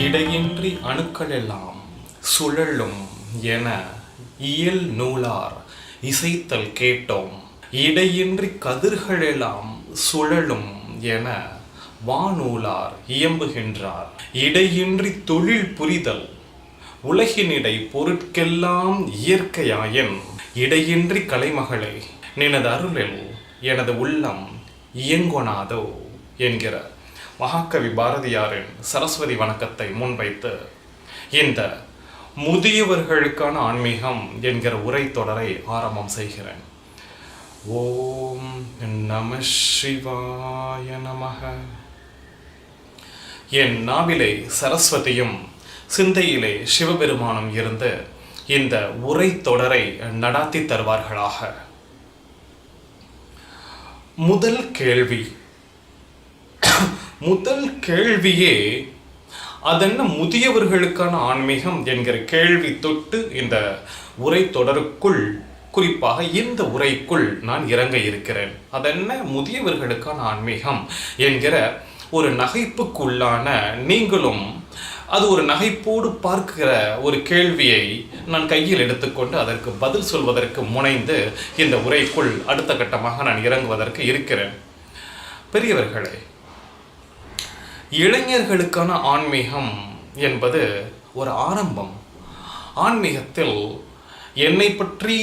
இடையின்றி அணுக்களெல்லாம் சுழலும் என இயல் நூலார் இசைத்தல் கேட்டோம். இடையின்றி கதிர்களெல்லாம் சுழலும் என வானூலார் இயம்புகின்றார். இடையின்றி தொழில் புரிதல் உலகினிடை பொருட்கெல்லாம் இயற்கையாயின் இடையின்றி கலைமகளே நினது அருளில் எனது உள்ளம் இயங்கொணாதோ என்கிற மகாகவி பாரதியாரின் சரஸ்வதி வணக்கத்தை முன்வைத்து இந்த முதியவர்களுக்கான ஆன்மீகம் என்கிற உரை தொடரை ஆரம்பம் செய்கிறேன். ஓம் நம சிவாய நமக. என் நாவிலே சரஸ்வதியும் சிந்தையிலே சிவபெருமானும் இருந்து இந்த உரை தொடரை நடாத்தி தருவார்களாக. முதல் கேள்வியே அதென்ன முதியவர்களுக்கான ஆன்மீகம் என்கிற கேள்வி தொட்டு இந்த உரை தொடருக்குள், குறிப்பாக இந்த உரைக்குள் நான் இறங்க இருக்கிறேன். அதென்ன முதியவர்களுக்கான ஆன்மீகம் என்கிற ஒரு நகைப்புக்குள்ளான நீங்களும் அது ஒரு நகைப்போடு பார்க்கிற ஒரு கேள்வியை நான் கையில் எடுத்துக்கொண்டு அதற்கு பதில் சொல்வதற்கு முனைந்து இந்த உரைக்குள் அடுத்த கட்டமாக நான் இறங்குவதற்கு இருக்கிறேன். பெரியவர்களே, இளைஞர்களுக்கான ஆன்மீகம் என்பது ஒரு ஆரம்பம். ஆன்மீகத்தில் என்னை பற்றி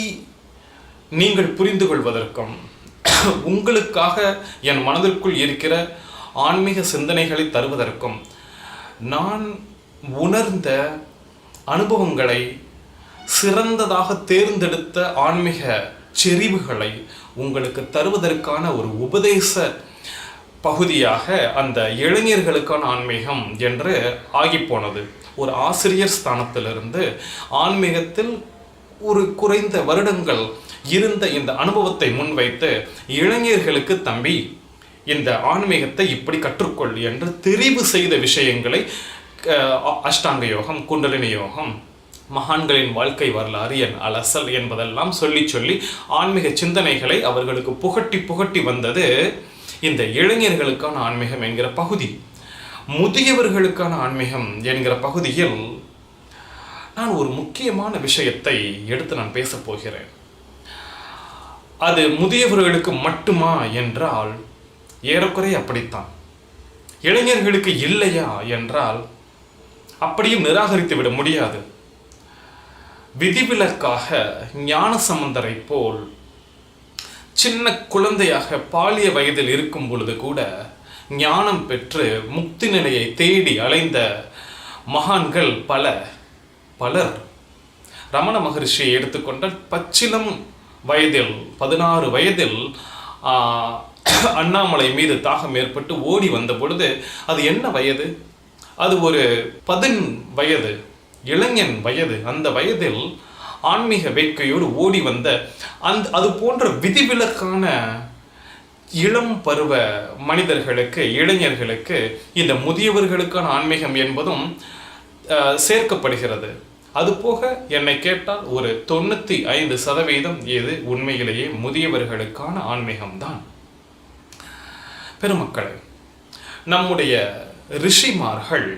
நீங்கள் புரிந்து கொள்வதற்கும் உங்களுக்காக என் மனதிற்குள் இருக்கிற ஆன்மீக சிந்தனைகளை தருவதற்கும் நான் உணர்ந்த அனுபவங்களை, சிறந்ததாக தேர்ந்தெடுத்த ஆன்மீக செறிவுகளை உங்களுக்கு தருவதற்கான ஒரு உபதேச பகுதியாக அந்த இளைஞர்களுக்கான ஆன்மீகம் என்று ஆகிப்போனது. ஒரு ஆசிரியர் ஸ்தானத்திலிருந்து ஆன்மீகத்தில் ஒரு குறைந்த வருடங்கள் இருந்த இந்த அனுபவத்தை முன்வைத்து இளைஞர்களுக்கு தம்பி இந்த ஆன்மீகத்தை இப்படி கற்றுக்கொள் என்று தெரிவு செய்த விஷயங்களை அஷ்டாங்க யோகம், குண்டலினி யோகம், மகான்களின் வாழ்க்கை வரலாறு, என் அலசல் என்பதெல்லாம் சொல்லி ஆன்மீக சிந்தனைகளை அவர்களுக்கு புகட்டி வந்தது இந்த இளைஞர்களுக்கான ஆன்மீகம் என்கிற பகுதி. முதியவர்களுக்கான ஆன்மீகம் என்கிற பகுதியில் நான் ஒரு முக்கியமான விஷயத்தை எடுத்து நான் பேசப் போகிறேன். அது முதியவர்களுக்கு மட்டுமா என்றால் ஏறக்குறைய அப்படித்தான். இளைஞர்களுக்கு இல்லையா என்றால் அப்படியும் நிராகரித்து விட முடியாது. விதிவிலக்காக ஞானசம்பந்தரை போல் சின்ன குழந்தையாக பாலிய வயதில் இருக்கும் பொழுது கூட ஞானம் பெற்று முக்தி நிலையை தேடி அலைந்த மகான்கள் பலர். ரமண மகரிஷியை எடுத்துக்கொண்டால் பச்சிலம் வயதில் 16 வயதில் அண்ணாமலை மீது தாகம் ஏற்பட்டு ஓடி வந்த பொழுது அது என்ன வயது? அது ஒரு 10 வயது, இளைஞன் வயது. அந்த வயதில் ஆன்மீக வேட்கையோடு ஓடி வந்த அது போன்ற விதிவிலக்கான இளம் பருவ மனிதர்களுக்கு, இளைஞர்களுக்கு இந்த முதியவர்களுக்கான ஆன்மீகம் என்பதும் சேர்க்கப்படுகிறது. அதுபோக என்னை கேட்டால் ஒரு 95% இது உண்மையிலேயே முதியவர்களுக்கான ஆன்மீகம்தான். பெருமக்களே, நம்முடைய ரிஷிமார்கள்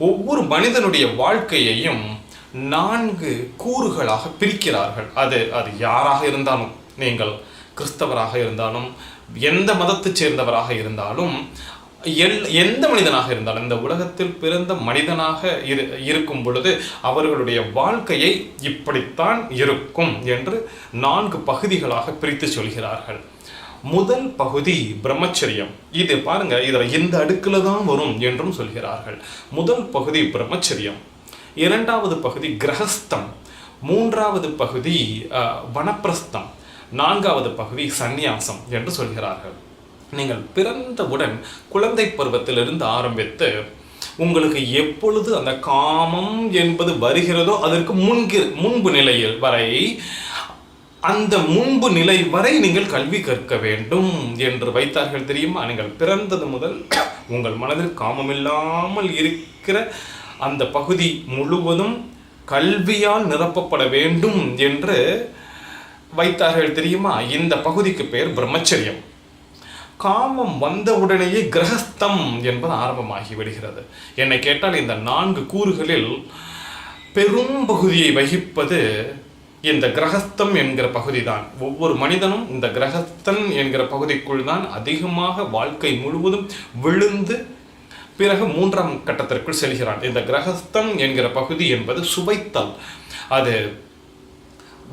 ஒவ்வொரு மனிதனுடைய வாழ்க்கையையும் 4 கூறுகளாக பிரிக்கிறார்கள். அது யாராக இருந்தாலும், நீங்கள் கிறிஸ்தவராக இருந்தாலும், எந்த மதத்தை சேர்ந்தவராக இருந்தாலும், எந்த மனிதனாக இருந்தாலும், இந்த உலகத்தில் பிறந்த மனிதனாக இருக்கும் பொழுது அவர்களுடைய வாழ்க்கையை இப்படித்தான் இருக்கும் என்று 4 பகுதிகளாக பிரித்து சொல்கிறார்கள். முதல் பகுதி பிரம்மச்சரியம். இது பாருங்க, இதில் இந்த அடுக்கில் தான் வரும் என்றும் சொல்கிறார்கள். முதல் பகுதி பிரம்மச்சரியம், 2வது பகுதி கிரகஸ்தம், 3வது பகுதி வனப்பிரஸ்தம், 4வது பகுதி சந்நியாசம் என்று சொல்கிறார்கள். நீங்கள் பிறந்தவுடன் குழந்தை பருவத்திலிருந்து ஆரம்பித்து உங்களுக்கு எப்பொழுது அந்த காமம் என்பது வருகிறதோ அதற்கு முன்பு நிலையில் வரை, அந்த முன்பு நிலை வரை நீங்கள் கல்வி கற்க வேண்டும் என்று வைத்தார்கள். தெரியுமா? நீங்கள் பிறந்தது முதல் உங்கள் மனதில் காமமில்லாமல் இருக்கிற அந்த பகுதி முழுவதும் கல்வியால் நிரப்பப்பட வேண்டும் என்று வைத்தார்கள். தெரியுமா? இந்த பகுதிக்கு பெயர் பிரம்மச்சரியம். காமம் வந்தவுடனேயே கிரகஸ்தம் என்பது ஆரம்பமாகி விடுகிறது. என்னை கேட்டால் இந்த 4 கூறுகளில் பெரும் பகுதியை வகிப்பது இந்த கிரகஸ்தம் என்கிற பகுதி தான். ஒவ்வொரு மனிதனும் இந்த கிரகஸ்தன் என்கிற பகுதிக்குள் தான் அதிகமாக வாழ்க்கை முழுவதும் விழுந்து பிறகு 3ஆம் கட்டத்திற்குள் செல்கிறான். இந்த கிரகஸ்தம் என்கிற பகுதி என்பது சுவைத்தல். அது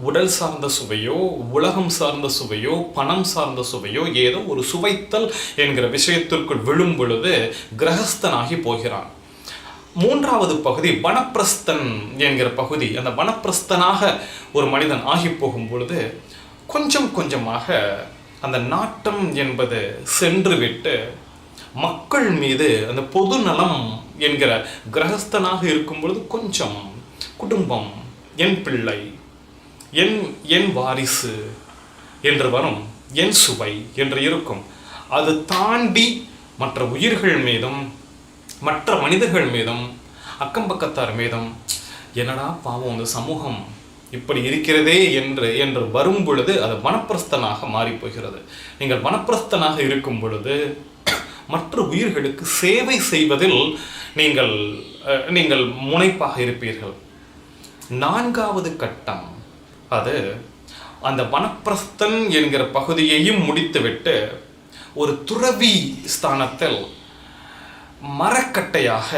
உடல் சார்ந்த சுவையோ, உலகம் சார்ந்த சுவையோ, பணம் சார்ந்த சுவையோ, ஏதோ ஒரு சுவைத்தல் என்கிற விஷயத்திற்குள் விழும் பொழுது கிரகஸ்தனாகி போகிறான். 3வது பகுதி வனப்பிரஸ்தன் என்கிற பகுதி. அந்த வனப்பிரஸ்தனாக ஒரு மனிதன் ஆகி போகும் பொழுது கொஞ்சம் கொஞ்சமாக அந்த நாட்டம் என்பது சென்று விட்டு மக்கள் மீது அந்த பொது நலம் என்கிற கிரகஸ்தனாக இருக்கும் பொழுது கொஞ்சம் குடும்பம், என் பிள்ளை, என் வாரிசு என்று வரும், என் சுவை என்று இருக்கும். அது தாண்டி மற்ற உயிர்கள் மீதும் மற்ற மனிதர்கள் மீதும் அக்கம் பக்கத்தார் மீதும் என்னடா பாவம் இந்த சமூகம் இப்படி இருக்கிறதே என்று வரும் பொழுது அது வனப்பிரஸ்தனாக மாறிப்போகிறது. நீங்கள் வனப்பிரஸ்தனாக இருக்கும் பொழுது மற்ற உயிர்களுக்கு சேவை செய்வதில் நீங்கள் முனைப்பாக இருப்பீர்கள். 4வது கட்டம் அது அந்த வனப்பிரஸ்தன் என்கிற பகுதியையும் முடித்துவிட்டு ஒரு துறவி ஸ்தானத்தில் மரக்கட்டையாக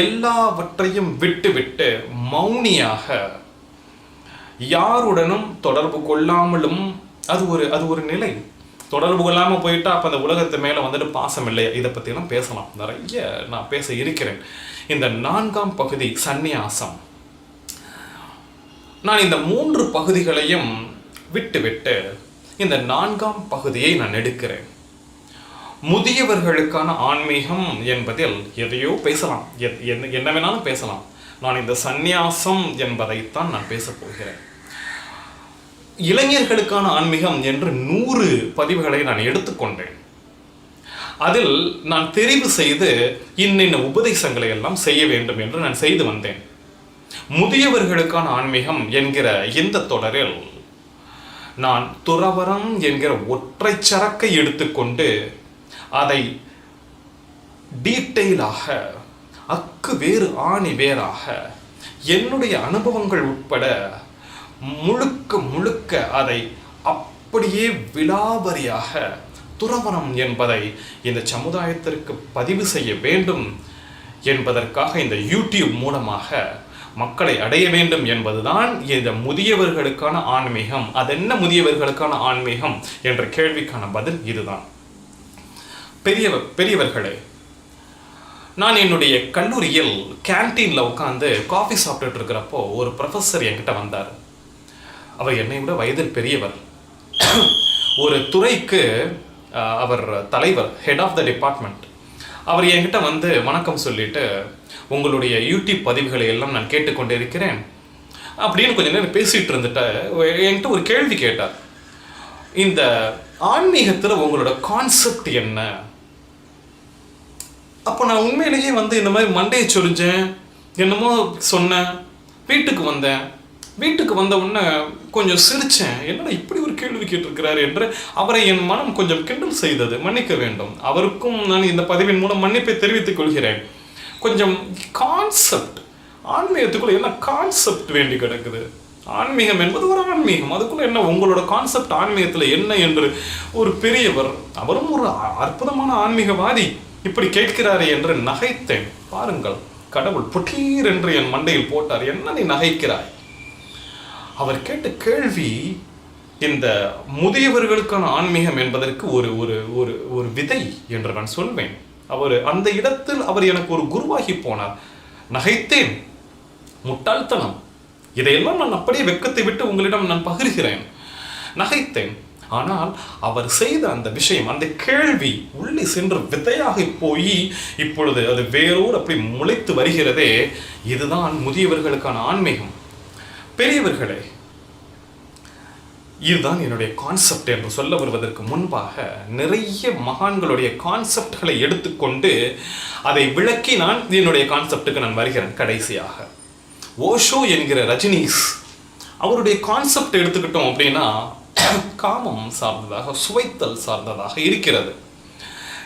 எல்லாவற்றையும் விட்டுவிட்டு மௌனியாக யாருடனும் தொடர்பு கொள்ளாமலும் அது ஒரு நிலை. தொடர்பு கொள்ளாமல் போயிட்டா அப்போ அந்த உலகத்து மேலே வந்துட்டு பாசம் இல்லையா? இதை பற்றிலாம் பேசலாம், நிறைய நான் பேச இருக்கிறேன். இந்த 4ஆம் பகுதி சந்நியாசம். நான் இந்த 3 பகுதிகளையும் விட்டுவிட்டு இந்த 4ஆம் பகுதியை நான் எடுக்கிறேன். முதியவர்களுக்கான ஆன்மீகம் என்பதில் எதையோ பேசலாம், என்ன வேணாலும் பேசலாம். நான் இந்த சந்நியாசம் என்பதைத்தான் நான் பேசப் போகிறேன். இளைஞர்களுக்கான ஆன்மீகம் என்று 100 பதிவுகளை நான் எடுத்துக்கொண்டேன். அதில் நான் தெரிவு செய்து இன்னின்ன உபதேசங்களை எல்லாம் செய்ய வேண்டும் என்று நான் செய்து வந்தேன். முதியவர்களுக்கான ஆன்மீகம் என்கிற இந்த தொடரில் நான் துறவரம் என்கிற ஒற்றை சரக்கை எடுத்துக்கொண்டு அதை டீட்டெயிலாக வேறு ஆணி வேறாக என்னுடைய அனுபவங்கள் உட்பட முழுக்க அதை அப்படியே விலாவரியாக துறவரம் என்பதை இந்த சமுதாயத்திற்கு பதிவு செய்ய வேண்டும் என்பதற்காக இந்த யூடியூப் மூலமாக மக்களை அடைய வேண்டும் என்பதுதான் இந்த முதியவர்களுக்கான ஆன்மீகம். அதென்ன முதியவர்களுக்கான ஆன்மீகம் என்ற கேள்விக்கான பதில் இதுதான். பெரியவர்களே, நான் என்னுடைய கல்லூரியில் கேன்டீனில் உட்காந்து காஃபி சாப்பிட்டுட்டு இருக்கிறப்போ ஒரு ப்ரொஃபஸர் என்கிட்ட வந்தார். அவர் என்னை விட வயதில் பெரியவர். ஒரு துறைக்கு அவர் தலைவர், ஹெட் ஆஃப் த டிபார்ட்மெண்ட். அவர் என்கிட்ட வந்து வணக்கம் சொல்லிட்டு, உங்களுடைய யூடியூப் பதிவுகளை எல்லாம் நான் கேட்டுக்கொண்டு இருக்கிறேன் அப்படின்னு கொஞ்ச நேரம் பேசிகிட்டு இருந்துட்டு என்கிட்ட ஒரு கேள்வி கேட்டார். இந்த ஆன்மீகத்தில் உங்களோட கான்செப்ட் என்ன? அப்போ நான் உண்மையிலேயே வந்து இந்த மாதிரி மண்டையை சொரிஞ்சேன், என்னமோ சொன்னேன். வீட்டுக்கு வந்த உடனே கொஞ்சம் சிரித்தேன். என்னடா இப்படி ஒரு கேள்வி கேட்டிருக்கிறார் என்று அவரை என் மனம் கொஞ்சம் கிண்டல் செய்தது. மன்னிக்க வேண்டும். அவருக்கும் நான் இந்த பதிவின் மூலம் மன்னிப்பை தெரிவித்துக் கொள்கிறேன். கொஞ்சம் கான்செப்ட், ஆன்மீகத்துக்குள்ள என்ன கான்செப்ட் வேண்டி கிடக்குது? ஆன்மீகம் என்பது ஒரு ஆன்மீகம், அதுக்குள்ள என்ன உங்களோட கான்செப்ட் ஆன்மீகத்தில் என்ன என்று ஒரு பெரியவர், அவரும் ஒரு அற்புதமான ஆன்மீகவாதி, இப்படி கேட்கிறாரே என்று நகைத்தேன். பாருங்கள், கடவுள் புட்டீர் என்று என் மண்டையில் போட்டார். என்ன நீ நகைக்கிறாய்? அவர் கேட்ட கேள்வி இந்த முதியவர்களுக்கான ஆன்மீகம் என்பதற்கு ஒரு ஒரு ஒரு ஒரு விதை என்று நான் சொல்வேன். அந்த இடத்தில் அவர் எனக்கு ஒரு குருவாகி போனார். நகைத்தேன். முட்டாள்தனம். இதையெல்லாம் நான் அப்படியே வெட்கத்தை விட்டு உங்களிடம் நான் பகிர்கிறேன். நகைத்தேன். ஆனால் அவர் செய்த அந்த விஷயம், அந்த கேள்வி உள்ளே சென்று விதையாக போய் இப்பொழுது அது வேரோடு அப்படி முளைத்து வருகிறதே. இதுதான் முதியவர்களுக்கான ஆன்மீகம். பெரியவர்களே, இதுதான் என்னுடைய கான்செப்ட் என்று சொல்ல வருவதற்கு முன்பாக நிறைய மகான்களுடைய கான்செப்ட்களை எடுத்துக்கொண்டு அதை விளக்கி நான் என்னுடைய கான்செப்டுக்கு நான் வருகிறேன். கடைசியாக ஓஷோ என்கிற ரஜினீஷ், அவருடைய கான்செப்ட் எடுத்துக்கிட்டோம் அப்படின்னா, காமம் சார்ந்ததாக, சுவைத்தல் சார்ந்ததாக இருக்கிறது.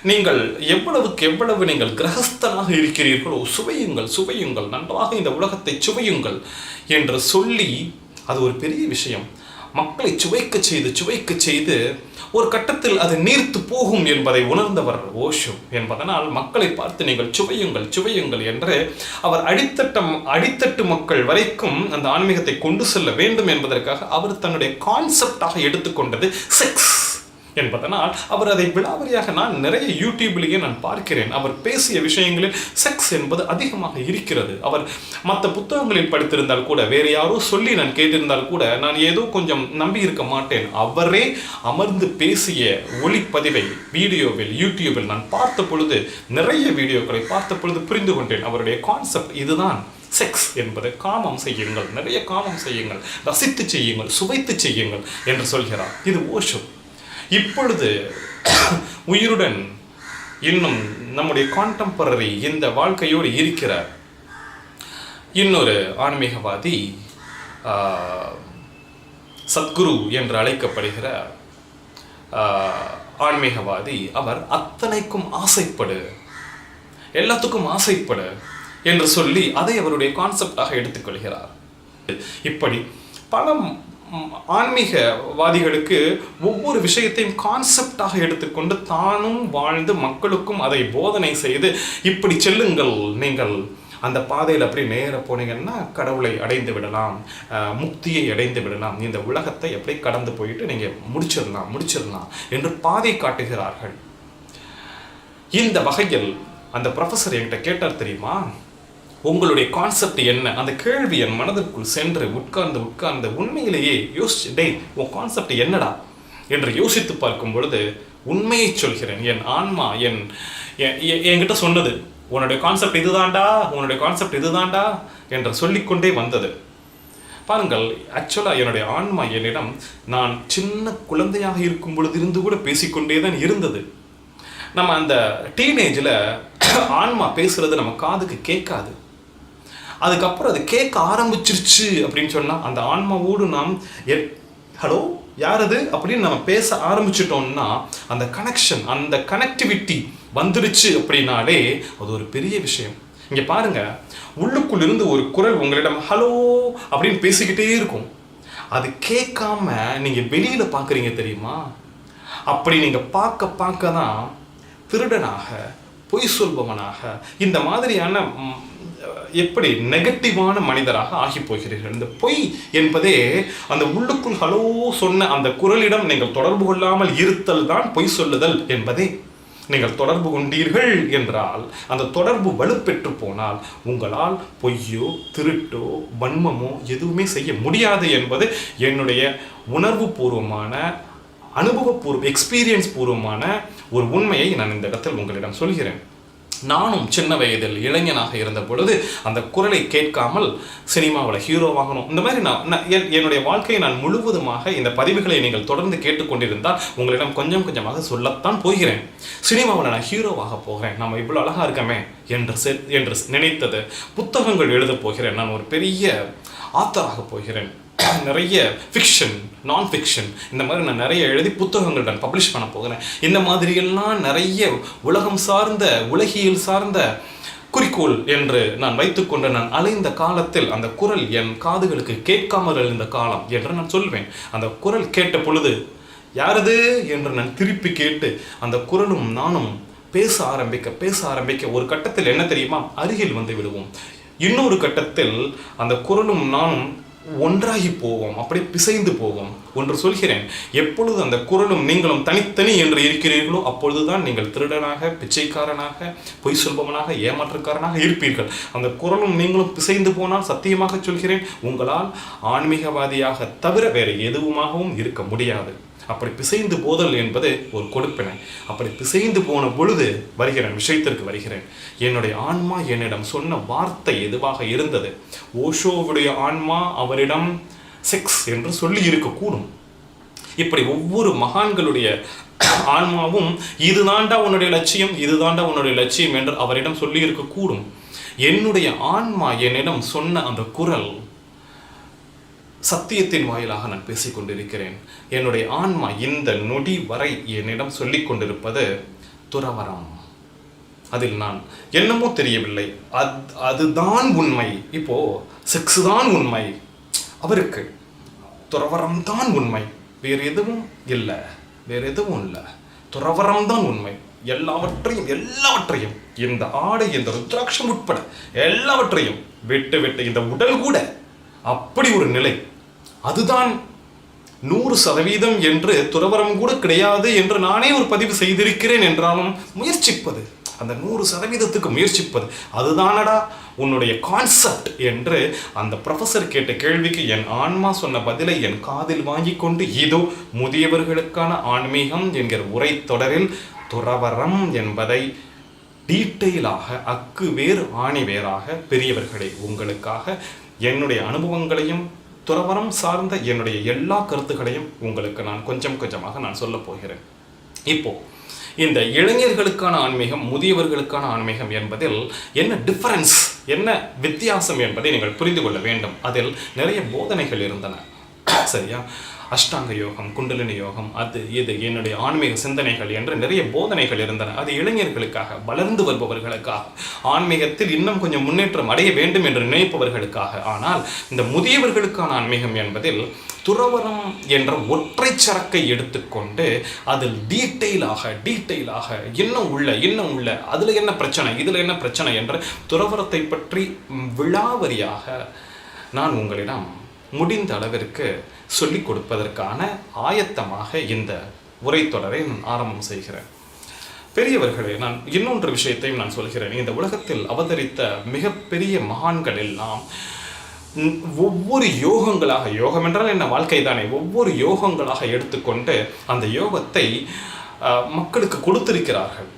நீங்கள் எவ்வளவுக்கு எவ்வளவு நீங்கள் கிரகஸ்தனாக இருக்கிறீர்களோ சுவையுங்கள், சுவையுங்கள், நன்றாக இந்த உலகத்தை சுவையுங்கள் என்று சொல்லி, அது ஒரு பெரிய விஷயம். மக்களை சுவைக்க செய்து ஒரு கட்டத்தில் அது நீர்த்து போகும் என்பதை உணர்ந்தவர் ஓஷோ என்பதனால் மக்களை பார்த்து நீங்கள் சுவையுங்கள், சுவையுங்கள் என்று அவர் அடித்தட்டு மக்கள் வரைக்கும் அந்த ஆன்மீகத்தை கொண்டு செல்ல வேண்டும் என்பதற்காக அவர் தன்னுடைய கான்செப்டாக எடுத்துக்கொண்டது செக்ஸ் என்பதனால் அவர் அதை விலாவரியாக நான் நிறைய யூடியூப்லேயே நான் பார்க்கிறேன். அவர் பேசிய விஷயங்களில் செக்ஸ் என்பது அதிகமாக இருக்கிறது. அவர் மற்ற புத்தகங்களில் படித்திருந்தால் கூட, வேறு யாரோ சொல்லி நான் கேட்டிருந்தால் கூட நான் ஏதோ கொஞ்சம் நம்பி இருக்க மாட்டேன். அவரே அமர்ந்து பேசிய ஒளிப்பதிவை வீடியோவில் யூடியூபில் நான் பார்த்த பொழுது, நிறைய வீடியோக்களை பார்த்த பொழுது புரிந்து கொண்டேன். அவருடைய கான்செப்ட் இதுதான். செக்ஸ் என்பது காமம் செய்யுங்கள், நிறைய காமம் செய்யுங்கள், ரசித்து செய்யுங்கள், சுவைத்து செய்யுங்கள் என்று சொல்கிறார். இது ஓஷோ. இப்பொழுது உயிருடன் இன்னும் நம்முடைய கான்டெம்பரரி இந்த வாழ்க்கையோடு இருக்கிற இன்னொரு ஆன்மீகவாதி, சத்குரு என்று அழைக்கப்படுகிற ஆன்மீகவாதி, அவர் அத்தனைக்கும் ஆசைப்படு, எல்லாத்துக்கும் ஆசைப்படு என்று சொல்லி அதை அவருடைய கான்செப்டாக எடுத்துக்கொள்கிறார். இப்படி பல ஆன்மீகவாதிகளுக்கு ஒவ்வொரு விஷயத்தையும் கான்செப்டாக எடுத்துக்கொண்டு தானும் வாழ்ந்து மக்களுக்கும் அதை போதனை செய்து, இப்படி செல்லுங்கள், நீங்கள் அந்த பாதையில் அப்படி நேர போனீங்கன்னா கடவுளை அடைந்து விடலாம், முக்தியை அடைந்து விடலாம், இந்த உலகத்தை எப்படி கடந்து போயிட்டு நீங்கள் முடிச்சிடலாம் என்று பாதை காட்டுகிறார்கள். இந்த வகையில் அந்த ப்ரொஃபஸர் என்கிட்ட கேட்டார், தெரியுமா, உங்களுடைய கான்செப்ட் என்ன? அந்த கேள்வி என் மனதிற்குள் சென்று உட்கார்ந்து உண்மையிலேயே யோசிச்சு, டேய் உன் கான்செப்ட் என்னடா என்று யோசித்து பார்க்கும் பொழுது உண்மையை சொல்கிறேன், என் ஆன்மா என்கிட்ட சொன்னது, உன்னுடைய கான்செப்ட் இதுதான்டா என்று சொல்லிக்கொண்டே வந்தது. பாருங்கள், ஆக்சுவலாக என்னுடைய ஆன்மா என்னிடம் நான் சின்ன குழந்தையாக இருக்கும் பொழுது இருந்து கூட பேசிக்கொண்டே தான் இருந்தது. நம்ம அந்த டீனேஜில் ஆன்மா பேசுறது நம்ம காதுக்கு கேட்காது. அதுக்கப்புறம் அது கேட்க ஆரம்பிச்சிருச்சு அப்படின்னு சொன்னால் அந்த ஆன்மாவோடு நாம் ஹலோ யார் அது அப்படின்னு நம்ம பேச ஆரம்பிச்சிட்டோம்னா அந்த கனெக்ஷன், அந்த கனெக்டிவிட்டி வந்துருச்சு அப்படின்னாலே அது ஒரு பெரிய விஷயம். இங்கே பாருங்க, உள்ளுக்குள் இருந்து ஒரு குரல் உங்களிடம் ஹலோ அப்படின்னு பேசிக்கிட்டே இருக்கும். அது கேட்காம நீங்கள் வெளியில் பார்க்குறீங்க தெரியுமா? அப்படி நீங்கள் பார்க்க தான் திருடனாக, பொய் சொல்பவனாக, இந்த மாதிரியான எப்படி நெகட்டிவான மனிதராக ஆகி போகிறீர்கள். இந்த பொய் என்பதே அந்த உள்ளுக்குள் ஹலோ சொன்ன அந்த குரலிடம் நீங்கள் தொடர்பு கொள்ளாமல் இருத்தல் தான் பொய் சொல்லுதல் என்பதே. நீங்கள் தொடர்பு கொண்டீர்கள் என்றால் அந்த தொடர்பு வலுப்பெற்று போனால் உங்களால் பொய்யோ திருட்டோ வன்மமோ எதுவுமே செய்ய முடியாது என்பது என்னுடைய உணர்வு பூர்வமான, எக்ஸ்பீரியன்ஸ் பூர்வமான ஒரு உண்மையை நான் இந்த இடத்தில் உங்களிடம் சொல்கிறேன். நானும் சின்ன வயதில் இளைஞனாக இருந்த பொழுது அந்த குரலை கேட்காமல் சினிமாவில் ஹீரோவாகணும், இந்த மாதிரி என்னுடைய வாழ்க்கையை நான் முழுவதுமாக இந்த பதிவுகளை நீங்கள் தொடர்ந்து கேட்டுக்கொண்டிருந்தால் உங்களிடம் கொஞ்சம் கொஞ்சமாக சொல்லத்தான் போகிறேன். சினிமாவில் நான் ஹீரோவாக போகிறேன், நம்ம இவ்வளோ அழகாக இருக்கமே என்று நினைத்தது. புத்தகங்கள் எழுதப் போகிறேன், நான் ஒரு பெரிய ஆத்தராக போகிறேன், நிறைய ஃபிக்ஷன், நான் ஃபிக்ஷன், இந்த மாதிரி நான் நிறைய எழுதி புத்தகங்கள் நான் பப்ளிஷ் பண்ண போகிறேன். இந்த மாதிரியெல்லாம் நிறைய உலகம் சார்ந்த, உலகியல் சார்ந்த குறிக்கோள் என்று நான் வைத்துக்கொண்டு நான் அலைந்த காலத்தில் அந்த குரல் என் காதுகளுக்கு கேட்காமல் எழுந்த காலம் என்று நான் சொல்வேன். அந்த குரல் கேட்ட பொழுது யாரது என்று நான் திருப்பி கேட்டு அந்த குரலும் நானும் பேச ஆரம்பிக்க ஒரு கட்டத்தில் என்ன தெரியுமா, அருகில் வந்து விடுவோம். இன்னொரு கட்டத்தில் அந்த குரலும் நானும் ஒன்றாகி போவோம், அப்படி பிசைந்து போவோம். ஒன்று சொல்கிறேன், எப்பொழுது அந்த குரலும் நீங்களும் தனித்தனி என்று இருக்கிறீர்களோ அப்பொழுதுதான் நீங்கள் திருடனாக, பிச்சைக்காரனாக, பொய் சொல்பவனாக, ஏமாற்றுக்காரனாக இருப்பீர்கள். அந்த குரலும் நீங்களும் பிசைந்து போனால் சத்தியமாக சொல்கிறேன், உங்களால் ஆன்மீகவாதியாக தவிர வேறு எதுவுமாகவும் இருக்க முடியாது. அப்படி பிசைந்து போதல் என்பது ஒரு கொடுப்பினை. அப்படி பிசைந்து போன பொழுது விஷயத்திற்கு வருகிறேன். என்னுடைய ஆன்மா என்னிடம் சொன்ன வார்த்தை எதுவாக இருந்தது? ஓஷோவுடைய ஆன்மா அவரிடம் செக்ஸ் என்று சொல்லி இருக்கக்கூடும். இப்படி ஒவ்வொரு மகான்களுடைய ஆன்மாவும் இதுதாண்டா உன்னுடைய லட்சியம் என்று அவரிடம் சொல்லி இருக்கக்கூடும். என்னுடைய ஆன்மா என்னிடம் சொன்ன அந்த குரல் சத்தியத்தின் வாயிலாக நான் பேசிக்கொண்டிருக்கிறேன். என்னுடைய ஆன்மா இந்த நொடி வரை என்னிடம் சொல்லிக் கொண்டிருப்பது துறவரம். அதில் நான் என்னமோ தெரியவில்லை, அதுதான் உண்மை. இப்போ செக்ஸ் தான் உண்மை, அவருக்கு துறவரம் தான் உண்மை, வேறு எதுவும் இல்லை, வேறு எதுவும் இல்லை, துறவரம் தான் உண்மை. எல்லாவற்றையும் இந்த ஆடை, இந்த ருத்ராட்சம் உட்பட எல்லாவற்றையும் விட்டு இந்த உடல் கூட அப்படி ஒரு நிலை, அதுதான் 100% என்று துறவரம் கூட கிடையாது என்று நானே ஒரு பதிவு செய்திருக்கிறேன். என்றாலும் முயற்சிப்பது, அந்த 100%க்கு முயற்சிப்பது, அதுதானடா உன்னுடைய கான்செப்ட் என்று அந்த ப்ரொஃபஸர் கேட்ட கேள்விக்கு என் ஆன்மா சொன்ன பதிலை என் காதில் வாங்கி கொண்டு இதோ முதியவர்களுக்கான ஆன்மீகம் என்கிற உரை தொடரில் துறவரம் என்பதை டீட்டெயிலாக அக்கு வேறு ஆணி வேறாக பெரியவர்களை உங்களுக்காக என்னுடைய அனுபவங்களையும் துறவரம் சார்ந்த என்னுடைய எல்லா கருத்துக்களையும் உங்களுக்கு நான் கொஞ்சம் கொஞ்சமாக நான் சொல்ல போகிறேன். இப்போ இந்த இளைஞர்களுக்கான ஆன்மீகம், முதியவர்களுக்கான ஆன்மீகம் என்பதில் என்ன டிஃபரன்ஸ், என்ன வித்தியாசம் என்பதை நீங்கள் புரிந்து கொள்ள வேண்டும். அதில் நிறைய போதனைகள் இருந்தன, சரியா? அஷ்டாங்க யோகம், குண்டலினி யோகம், அது இது என்னுடைய ஆன்மீக சிந்தனைகள் என்று நிறைய போதனைகள் இருந்தன. அது இளைஞர்களுக்காக, வளர்ந்து வருபவர்களுக்காக, ஆன்மீகத்தில் இன்னும் கொஞ்சம் முன்னேற்றம் அடைய வேண்டும் என்று நினைப்பவர்களுக்காக. ஆனால் இந்த முதியவர்களுக்கான ஆன்மீகம் என்பதில் துறவரம் என்ற ஒற்றை சரக்கை எடுத்துக்கொண்டு அதில் டீட்டெயிலாக இன்னும் உள்ள அதில் என்ன பிரச்சனை, இதில் என்ன பிரச்சனை என்ற துறவரத்தை பற்றி விழாவரியாக நான் உங்களிடம் முடிந்த அளவிற்கு சொல்லிக் கொடுப்பதற்கான ஆயத்தமாக இந்த உரை தொடரை நான் ஆரம்பம் செய்கிறேன். பெரியவர்களே, நான் இன்னொன்று விஷயத்தையும் நான் சொல்கிறேன். இந்த உலகத்தில் அவதரித்த மிகப்பெரிய மகான்கள் எல்லாம் ஒவ்வொரு யோகங்களாக, யோகம் என்றால் என்ன, வாழ்க்கை தானே, ஒவ்வொரு யோகங்களாக எடுத்துக்கொண்டு அந்த யோகத்தை மக்களுக்கு கொடுத்திருக்கிறார்கள்.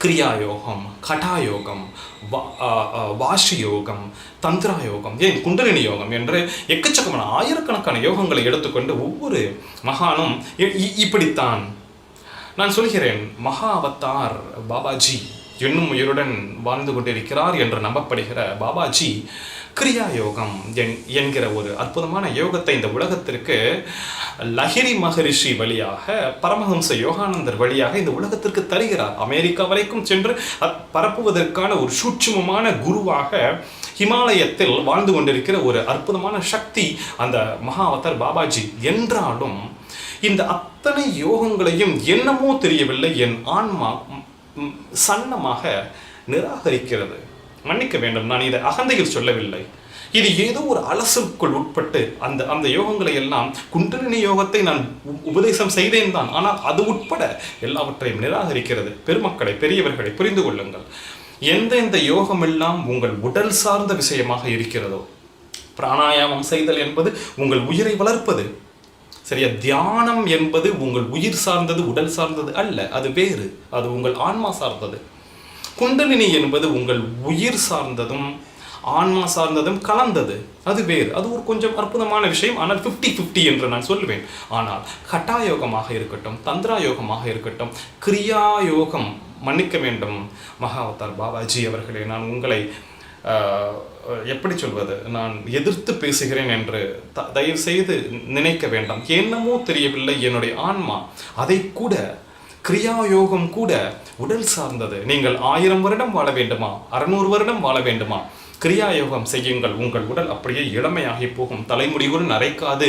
கிரியா யோகம், கட்டா யோகம், வாஷி யோகம், தந்திரா யோகம், ஏன் குண்டலினி யோகம் என்று எக்கச்சக்கமான ஆயிரக்கணக்கான யோகங்களை எடுத்துக்கொண்டு ஒவ்வொரு மகானும் இப்படித்தான். நான் சொல்கிறேன், மகா அவதார் பாபாஜி இன்னும் உயிருடன் வாழ்ந்து கொண்டிருக்கிறார் என்று நம்பப்படுகிற பாபாஜி கிரியா யோகம் என்கிற ஒரு அற்புதமான யோகத்தை இந்த உலகத்திற்கு லஹிரி மகரிஷி வழியாக, பரமஹம்ச யோகானந்தர் வழியாக இந்த உலகத்திற்கு தருகிறார். அமெரிக்கா வரைக்கும் சென்று பரப்புவதற்கான ஒரு சூட்சுமமான குருவாக ஹிமாலயத்தில் வாழ்ந்து கொண்டிருக்கிற ஒரு அற்புதமான சக்தி அந்த மகா அவதார் பாபாஜி. என்றாலும் இந்த அத்தனை யோகங்களையும் என்னமோ தெரியவில்லை, என் ஆன்மா சன்னமாக நிராகரிக்கிறது. மன்னிக்க வேண்டும், நான் இதை அகந்தையில் சொல்லவில்லை. இது ஏதோ ஒரு அலசுக்குள் உட்பட்டு அந்த யோகங்களை எல்லாம், குண்டலினி யோகத்தை நான் உபதேசம் செய்தேன் தான், ஆனால் அது உட்பட எல்லாவற்றையும் நிராகரிக்கிறது. பெருமக்களை, பெரியவர்களை புரிந்து கொள்ளுங்கள். எந்தெந்த யோகம் எல்லாம் உங்கள் உடல் சார்ந்த விஷயமாக இருக்கிறதோ, பிராணாயாமம் செய்தல் என்பது உங்கள் உயிரை வளர்ப்பது, சரியா? தியானம் என்பது உங்கள் உயிர் சார்ந்தது, உடல் சார்ந்தது அல்ல, அது வேறு, அது உங்கள் ஆன்மா சார்ந்தது. குண்டலினி என்பது உங்கள் உயிர் சார்ந்ததும் ஆன்மா சார்ந்ததும் கலந்தது, அது வேறு, அது ஒரு கொஞ்சம் அற்புதமான விஷயம். ஆனால் 50-50 என்று நான் சொல்லுவேன். ஆனால் கட்டா யோகமாக இருக்கட்டும், தந்திரா யோகமாக இருக்கட்டும், கிரியா யோகம், மன்னிக்க வேண்டும் மகா அவதார் பாபாஜி அவர்களே, நான் உங்களை எப்படி சொல்வது, நான் எதிர்த்து பேசுகிறேன் என்று தயவு செய்து நினைக்க வேண்டாம். என்னமோ தெரியவில்லை, என்னுடைய ஆன்மா அதை கூட, கிரியாயோகம் கூட உடல் சார்ந்தது. நீங்கள் 1000 வருடம் வாழ வேண்டுமா, 600 வருடம் வாழ வேண்டுமா, கிரியாயோகம் செய்யுங்கள். உங்கள் உடல் அப்படியே இளமையாகி போகும், தலைமுடி கூட நரைக்காது.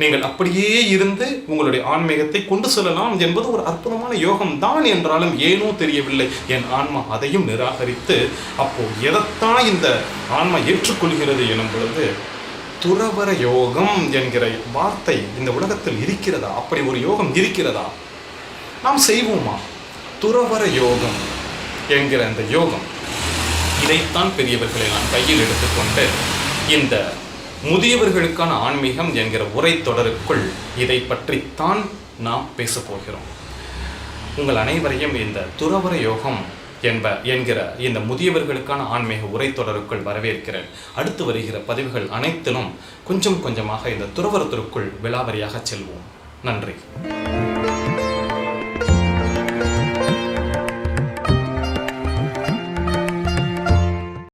நீங்கள் அப்படியே இருந்து உங்களுடைய ஆன்மீகத்தை கொண்டு செல்லலாம் என்பது ஒரு அற்புதமான யோகம் தான். என்றாலும் ஏனோ தெரியவில்லை, என் ஆன்மா அதையும் நிராகரித்து, அப்போ எதைத்தான் இந்த ஆன்மா ஏற்றுக்கொள்கிறது எனும் பொழுது, துறவர யோகம் என்கிற வார்த்தை இந்த உலகத்தில் இருக்கிறதா? அப்படி ஒரு யோகம் இருக்கிறதா? நாம் செய்வோமா? துறவர யோகம் என்கிற அந்த யோகம், இதைத்தான் பெரியவர்களை நான் கையில் எடுத்துக்கொண்டு இந்த முதியவர்களுக்கான ஆன்மீகம் என்கிற உரை தொடருக்குள் இதை பற்றித்தான் நாம் பேசப்போகிறோம். உங்கள் அனைவரையும் இந்த துறவர யோகம் என்கிற இந்த முதியவர்களுக்கான ஆன்மீக உரை தொடருக்குள் வரவேற்கிறேன். அடுத்து வருகிற பதிவுகள் அனைத்திலும் கொஞ்சம் கொஞ்சமாக இந்த துறவரத்திற்குள் விலாவரியாக செல்வோம். நன்றி.